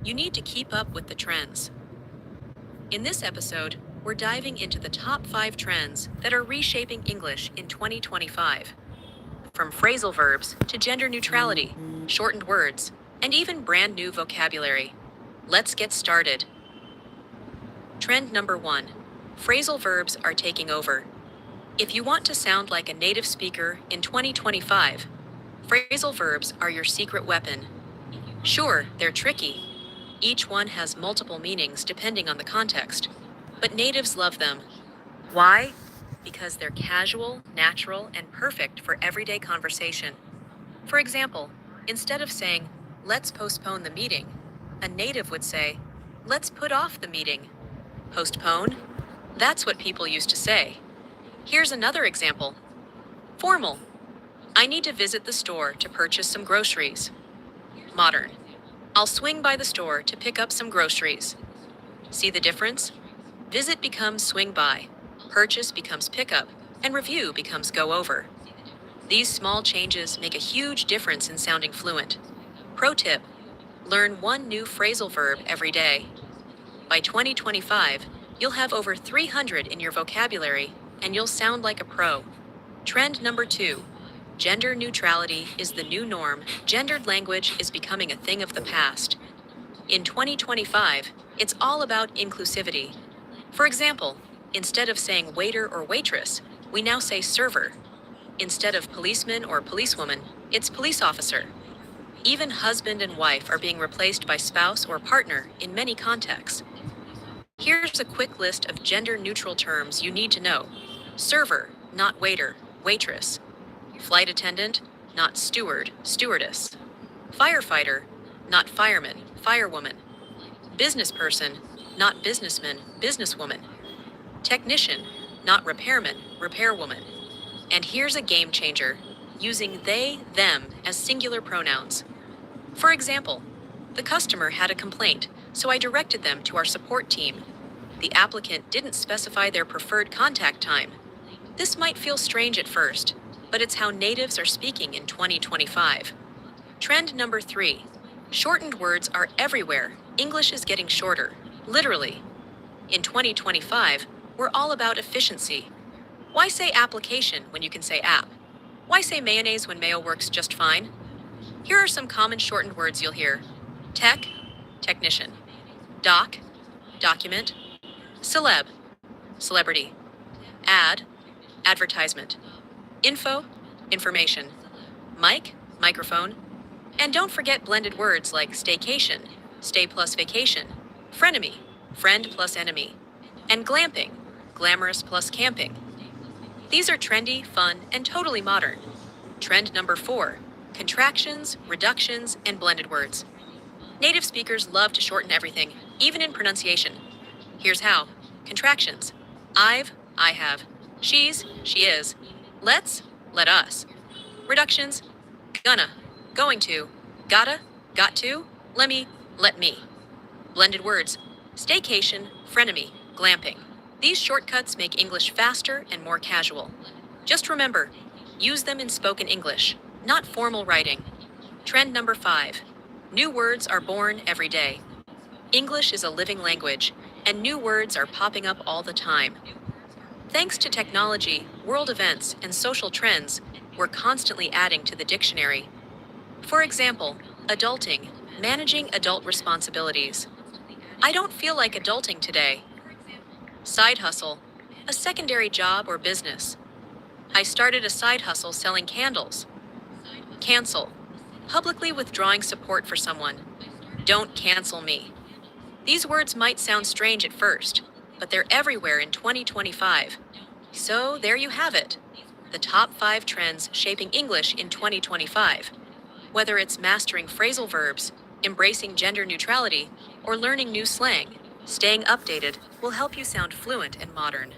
You need to keep up with the trends. In this episode, we're diving into the top 5 trends that are reshaping English in 2025. From phrasal verbs to gender neutrality, shortened words, and even brand new vocabulary. Let's get started. Trend number 1. Phrasal verbs are taking over. If you want to sound like a native speaker in 2025, phrasal verbs are your secret weapon. Sure, they're tricky. Each one has multiple meanings depending on the context. But natives love them. Why? Because they're casual, natural, and perfect for everyday conversation. For example, instead of saying, let's postpone the meeting, a native would say, let's put off the meeting. Postpone? That's what people used to say. Here's another example. Formal. I need to visit the store to purchase some groceries. Modern. I'll swing by the store to pick up some groceries. See the difference? Visit becomes swing by, purchase becomes pick up, and review becomes go over. These small changes make a huge difference in sounding fluent. Pro tip: learn one new phrasal verb every day. By 2025, you'll have over 300 in your vocabulary, and you'll sound like a pro. Trend number 2. Gender neutrality is the new norm. Gendered language is becoming a thing of the past. In 2025, it's all about inclusivity. For example, instead of saying waiter or waitress, we now say server. Instead of policeman or policewoman, it's police officer. Even husband and wife are being replaced by spouse or partner in many contexts. Here's a quick list of gender-neutral terms you need to know. Server, not waiter, waitress. Flight attendant, not steward, stewardess. Firefighter, not fireman, firewoman. Business person, not businessman, businesswoman. Technician, not repairman, repairwoman. And here's a game changer, using they, them as singular pronouns. For example, the customer had a complaint, so I directed them to our support team. The applicant didn't specify their preferred contact time. This might feel strange at first, but it's how natives are speaking in 2025. Trend number 3. Shortened words are everywhere. English is getting shorter, literally. In 2025, we're all about efficiency. Why say application when you can say app? Why say mayonnaise when mayo works just fine? Here are some common shortened words you'll hear. Tech, technician. Doc, document. Celeb, celebrity. Ad, advertisement. Info, information. Mic, microphone. And don't forget blended words like staycation, stay plus vacation. Frenemy, friend plus enemy. And glamping, glamorous plus camping. These are trendy, fun, and totally modern. Trend number 4, contractions, reductions, and blended words. Native speakers love to shorten everything, even in pronunciation. Here's how. Contractions. I've, I have. She's, she is. Let's, let us. Reductions. Gonna, going to. Gotta, got to. Lemme, let me. Blended words. Staycation, frenemy, glamping. These shortcuts make English faster and more casual. Just remember, use them in spoken English, not formal writing. Trend number 5. New words are born every day. English is a living language, and new words are popping up all the time. Thanks to technology, world events, and social trends, we're constantly adding to the dictionary. For example, adulting, managing adult responsibilities. I don't feel like adulting today. Side hustle, a secondary job or business. I started a side hustle selling candles. Cancel, publicly withdrawing support for someone. Don't cancel me. These words might sound strange at first, but they're everywhere in 2025. So there you have it. The top 5 trends shaping English in 2025. Whether it's mastering phrasal verbs, embracing gender neutrality, or learning new slang, staying updated will help you sound fluent and modern.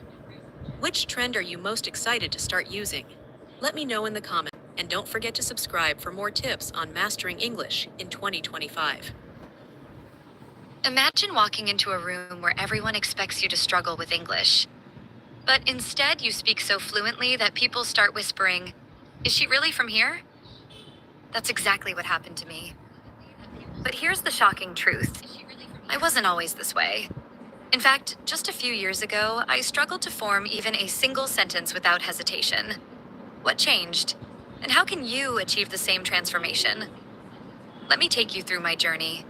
Which trend are you most excited to start using? Let me know in the comments, and don't forget to subscribe for more tips on mastering English in 2025. Imagine walking into a room where everyone expects you to struggle with English. But instead, you speak so fluently that people start whispering, "Is she really from here?" That's exactly what happened to me. But here's the shocking truth. I wasn't always this way. In fact, just a few years ago, I struggled to form even a single sentence without hesitation. What changed? And how can you achieve the same transformation? Let me take you through my journey.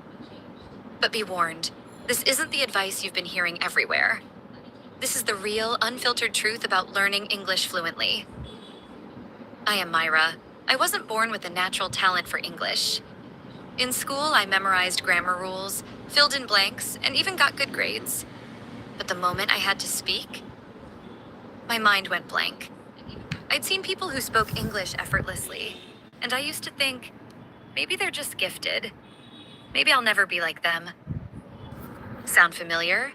But be warned, this isn't the advice you've been hearing everywhere. This is the real, unfiltered truth about learning English fluently. I am Myra. I wasn't born with a natural talent for English. In school, I memorized grammar rules, filled in blanks, and even got good grades. But the moment I had to speak, my mind went blank. I'd seen people who spoke English effortlessly, and I used to think, maybe they're just gifted. Maybe I'll never be like them. Sound familiar?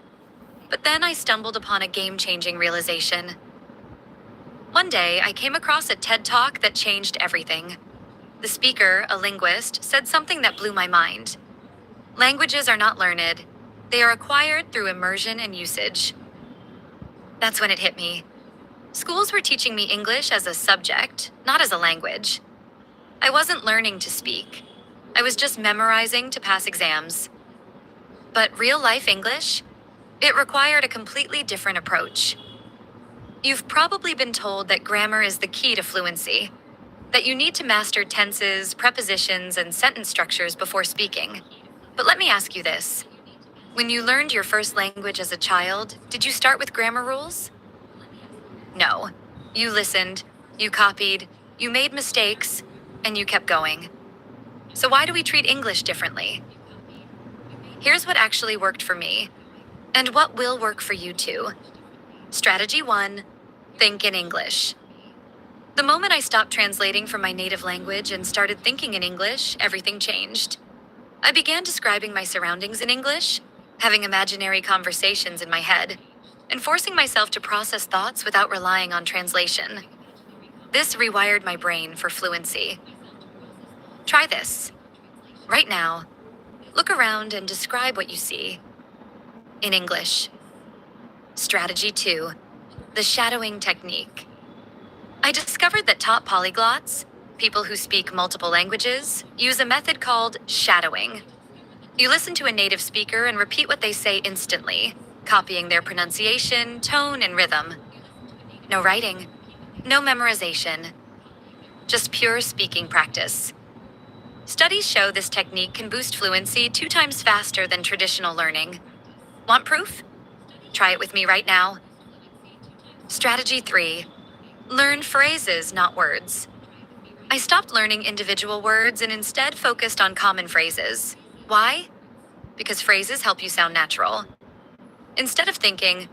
But then I stumbled upon a game-changing realization. One day, I came across a TED Talk that changed everything. The speaker, a linguist, said something that blew my mind. Languages are not learned. They are acquired through immersion and usage. That's when it hit me. Schools were teaching me English as a subject, not as a language. I wasn't learning to speak. I was just memorizing to pass exams. But real-life English? It required a completely different approach. You've probably been told that grammar is the key to fluency, that you need to master tenses, prepositions, and sentence structures before speaking. But let me ask you this. When you learned your first language as a child, did you start with grammar rules? No. You listened, you copied, you made mistakes, and you kept going. So why do we treat English differently? Here's what actually worked for me, and what will work for you too. Strategy 1, think in English. The moment I stopped translating from my native language and started thinking in English, everything changed. I began describing my surroundings in English, having imaginary conversations in my head, and forcing myself to process thoughts without relying on translation. This rewired my brain for fluency. Try this. Right now, look around and describe what you see in English. Strategy 2, the shadowing technique. I discovered that top polyglots, people who speak multiple languages, use a method called shadowing. You listen to a native speaker and repeat what they say instantly, copying their pronunciation, tone, and rhythm. No writing, no memorization, just pure speaking practice. Studies show this technique can boost fluency 2 times faster than traditional learning. Want proof? Try it with me right now. Strategy 3, learn phrases, not words. I stopped learning individual words and instead focused on common phrases. Why? Because phrases help you sound natural. Instead of thinking,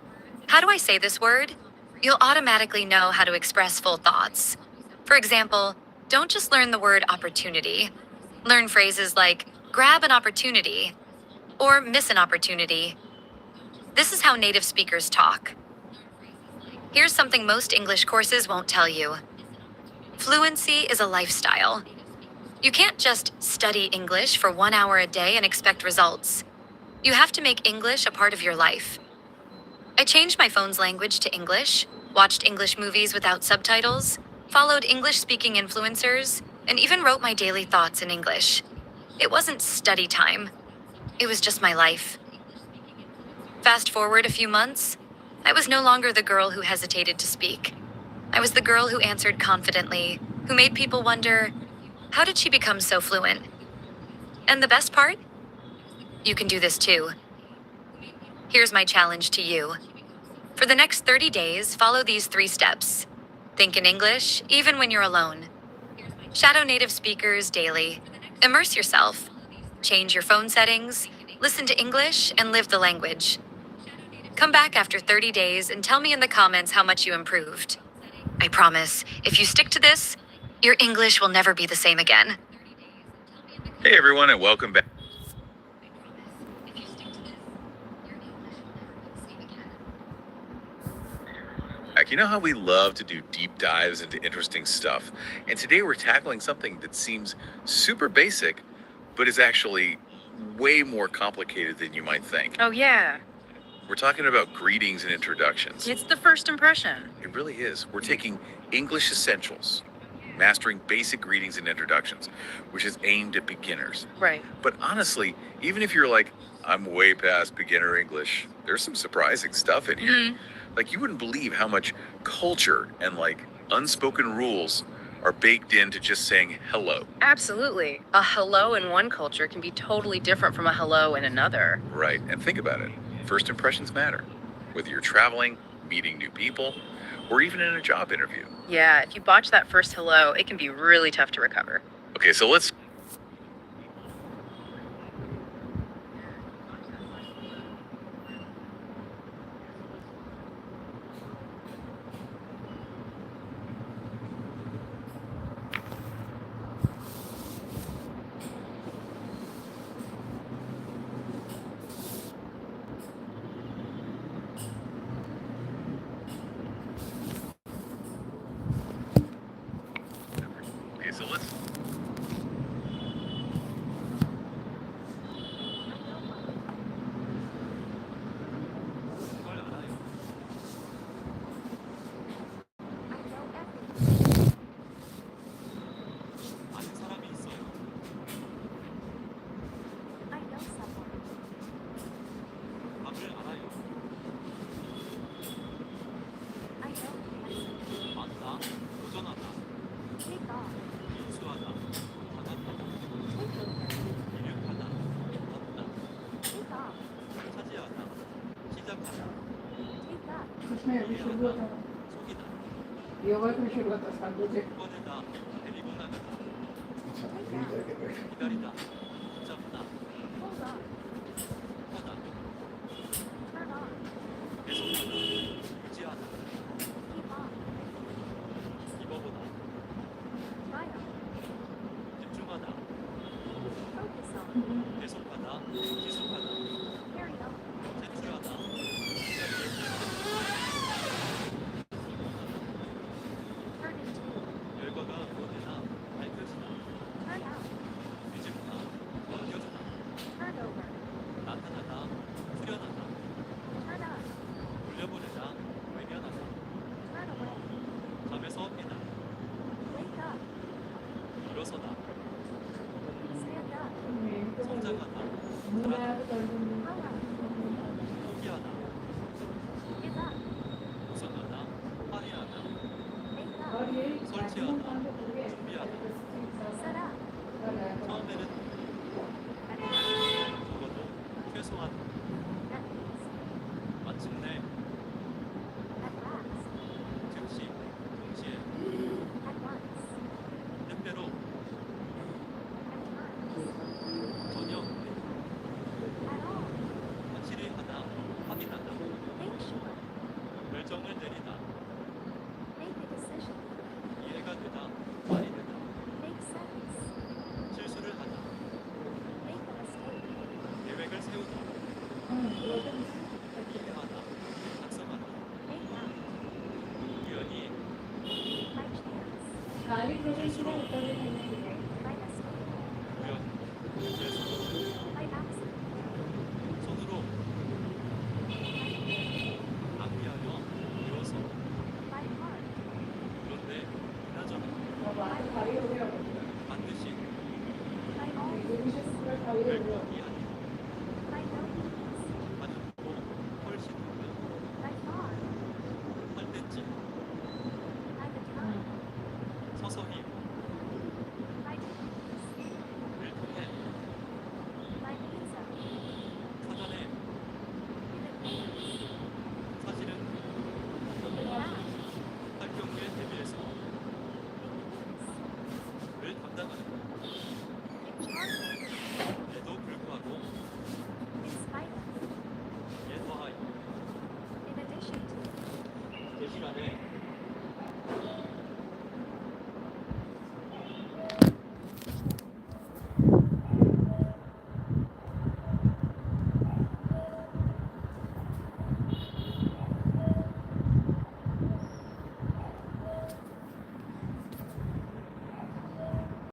how do I say this word? You'll automatically know how to express full thoughts. For example, don't just learn the word opportunity. Learn phrases like grab an opportunity or miss an opportunity. This is how native speakers talk. Here's something most English courses won't tell you. Fluency is a lifestyle. You can't just study English for 1 hour a day and expect results. You have to make English a part of your life. I changed my phone's language to English, watched English movies without subtitles, followed English-speaking influencers, and even wrote my daily thoughts in English. It wasn't study time. It was just my life. Fast forward a few months, I was no longer the girl who hesitated to speak. I was the girl who answered confidently, who made people wonder, how did she become so fluent? And the best part? You can do this too. Here's my challenge to you. For the next 30 days, follow these 3 steps. Think in English, even when you're alone. Shadow native speakers daily. Immerse yourself. Change your phone settings, listen to English, and live the language. Come back after 30 days and tell me in the comments how much you improved. I promise, if you stick to this, your English will never be the same again. Hey everyone, and welcome back. You know how we love to do deep dives into interesting stuff, and today we're tackling something that seems super basic, but is actually way more complicated than you might think. Oh, yeah. We're talking about greetings and introductions. It's the first impression. It really is. We're taking English essentials, mastering basic greetings and introductions, which is aimed at beginners. Right. But honestly, even if you're like, I'm way past beginner English, there's some surprising stuff in here. Mhm. Like, you wouldn't believe how much culture and like unspoken rules are baked into just saying hello. Absolutely. A hello in one culture can be totally different from a hello in another. Right. And think about it. First impressions matter. Whether you're traveling, meeting new people, or even in a job interview. Yeah, if you botch that first hello, it can be really tough to recover. Okay, so let's. Okay, so let's. 아는 사람이 있어요. 답을 알아요. 많다, 도전하다, 인수하다, 받았다, 이륙하다, 얻다, 차지하다, 시작하다, उसमें अभी शुरू होता है 속이다, योगा में शुरू होता है 7 बजे 꺼내다, 데리고 나가다, अच्छा 기다리다, 붙잡다, 하다, 계속하다, 유지하다, 입어보다, 집중하다, 계속하다, 지속하다, 제출하다, 결과가 언제나 밝혀지다, 뒤집다, 넘겨주다, 나타나다, 수련하다, 돌려보내다, 외면하다, 잠에서 깨다, 일어서다, 성장하다, 포기하다, 우선하다, 화해하다, और ये 설치하다, 준비하다 준비하다, 처음에는 적어도 최소한 마침내 즉시 동시에 때때로 전혀 확실히 하다 확인하다 결정을 내리다 이해가 되다 말이 되다 실수를 하다 계획을 세우다 이해하다 작성하다 우연히 खाली प्रोजेक्ट में ऊपर 우연 실수 손으로 낭비하여 이어서 그런데 그나저나 खाली हो गया 반드시 रिविजन पूरा खाली हो गया 결국이 아니다 하는 고 훨씬 할 때쯤 서서히 를 통해 사전에 사실은 할 경우에 대비해서 를 담당하는 에도 불구하고 이에 더하여 대시간에